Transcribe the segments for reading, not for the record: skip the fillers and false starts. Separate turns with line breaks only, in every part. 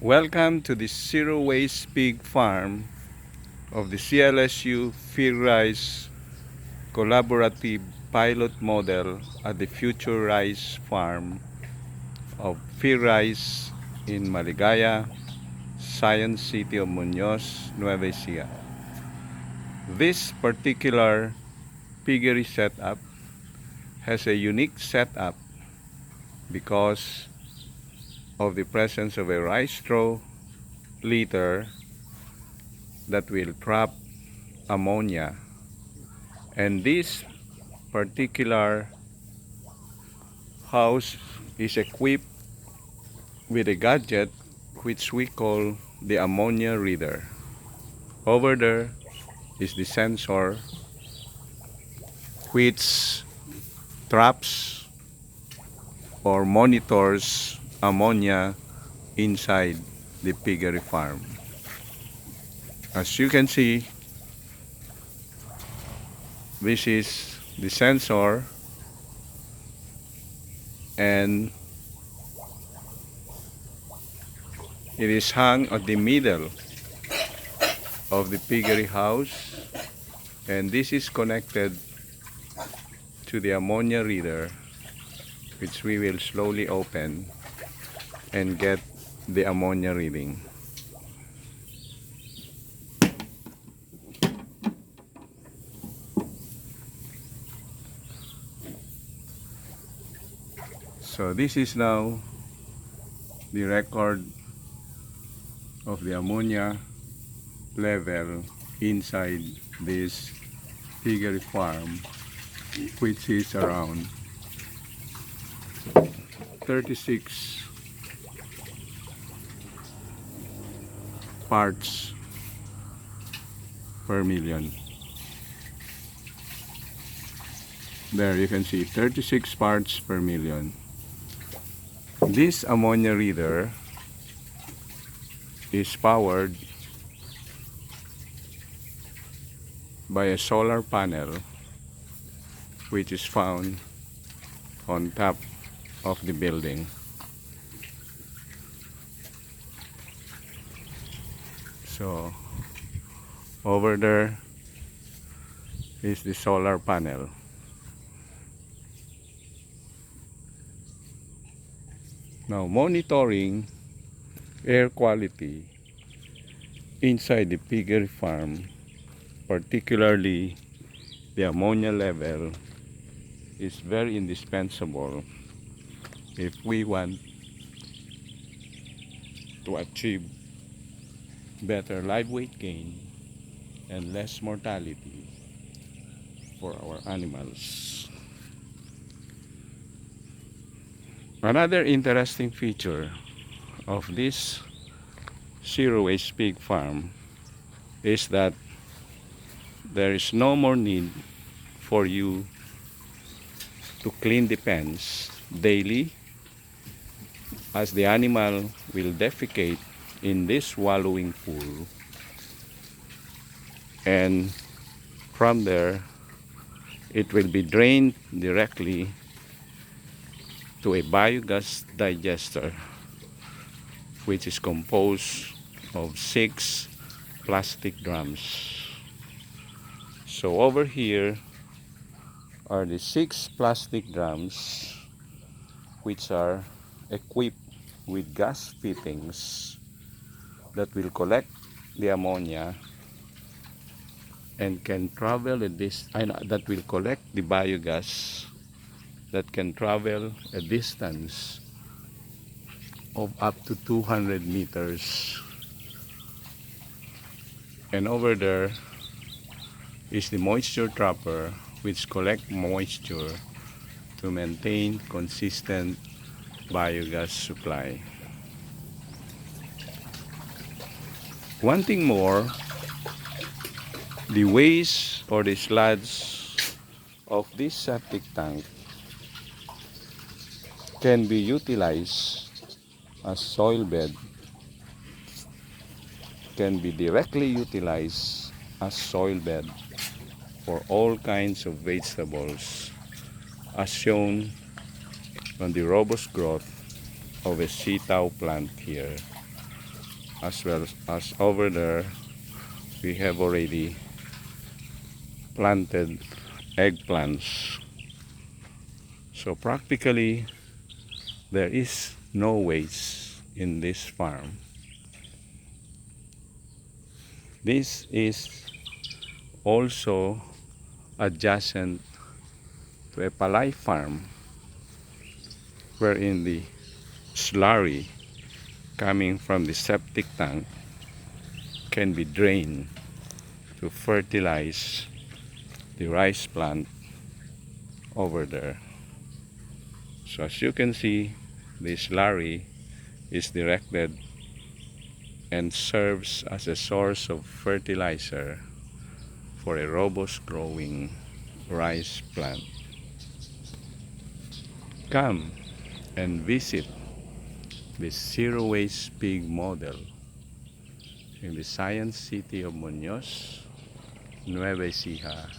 Welcome to the Zero Waste Pig Farm of the CLSU Feed Rice Collaborative Pilot Model at the Future Rice Farm of Feed Rice in Maligaya, Science City of Muñoz, Nueva Ecija. This particular piggery setup has a unique setup because of the presence of a rice straw litter that will trap ammonia, and this particular house is equipped with a gadget which we call the ammonia reader. Over there is the sensor which traps or monitors ammonia inside the piggery farm. As you can see, this is the sensor, and it is hung at the middle of the piggery house, and this is connected to the ammonia reader, which we will slowly open and get the ammonia reading. So this is now the record of the ammonia level inside this piggery farm, which is around 36 parts per million. There you can see 36 parts per million. This ammonia reader is powered by a solar panel which is found on top of the building. So over there is the solar panel. Now, monitoring air quality inside the piggery farm, particularly the ammonia level, is very indispensable if we want to achieve better live weight gain and less mortality for our animals. Another interesting feature of this zero waste pig farm is that there is no more need for you to clean the pens daily, as the animal will defecate in this wallowing pool, and from there it will be drained directly to a biogas digester, which is composed of 6 plastic drums. So over here are the 6 plastic drums, which are equipped with gas fittings that will collect the ammonia and can travel that will collect the biogas that can travel a distance of up to 200 meters. And over there is the moisture trapper, which collects moisture to maintain consistent biogas supply. One thing more, the waste or the sludge of this septic tank can be utilized as soil bed, can be directly utilized as soil bed for all kinds of vegetables, as shown on the robust growth of a sitaw plant here. as well as over there we have already planted eggplants. So practically there is no waste in this farm. This is also adjacent to a palay farm wherein the slurry coming from the septic tank can be drained to fertilize the rice plant over there. So as you can see, the slurry is directed and serves as a source of fertilizer for a robust growing rice plant. Come and visit the zero waste pig model in the Science City of Muñoz, Nueva Ecija,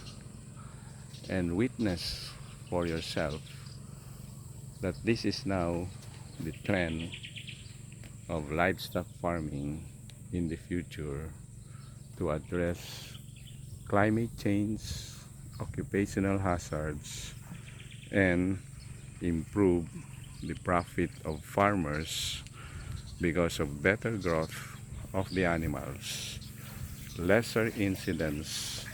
and witness for yourself that this is now the trend of livestock farming in the future to address climate change, occupational hazards, and improve the profit of farmers because of better growth of the animals, lesser incidence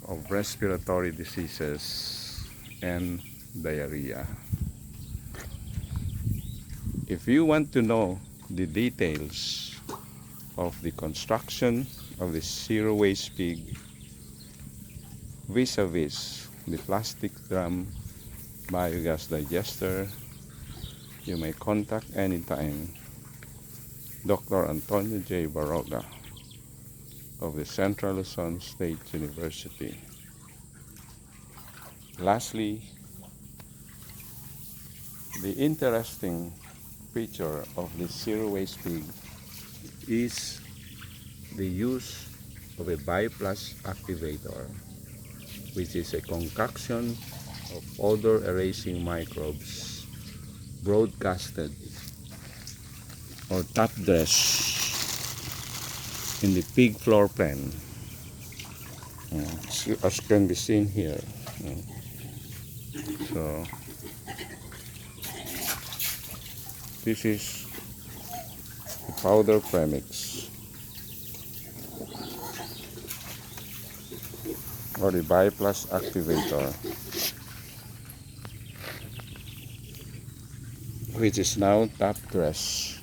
of respiratory diseases and diarrhea. If you want to know the details of the construction of the zero waste pig vis-a-vis the plastic drum biogas digester, you may contact anytime Dr. Antonio J. Baroga of the Central Luzon State University. Lastly, the interesting feature of the zero waste pig is the use of a bioplast activator, which is a concoction of odor erasing microbes broadcasted or top dressed in the pig floor pen, as can be seen here. So this is the powder premix or the bioplast activator, which is now top dressed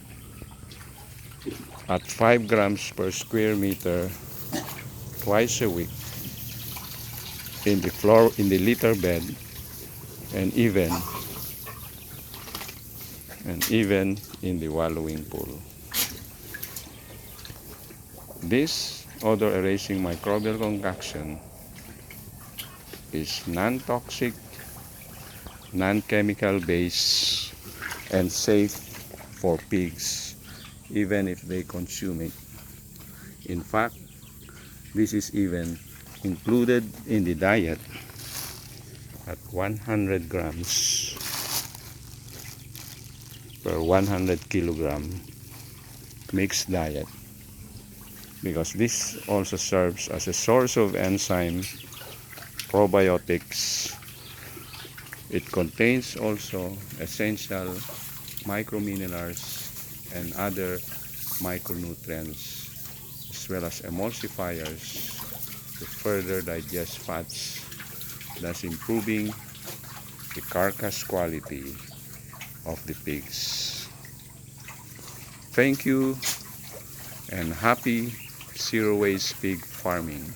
at 5 grams per square meter twice a week in the litter bed, and even in the wallowing pool. This odor erasing microbial concoction is non-toxic, non-chemical based, and safe for pigs even if they consume it. In fact, this is even included in the diet at 100 grams per 100 kilogram mixed diet, because this also serves as a source of enzyme probiotics. It contains also essential microminerals and other micronutrients, as well as emulsifiers to further digest fats, thus improving the carcass quality of the pigs. Thank you and happy zero waste pig farming.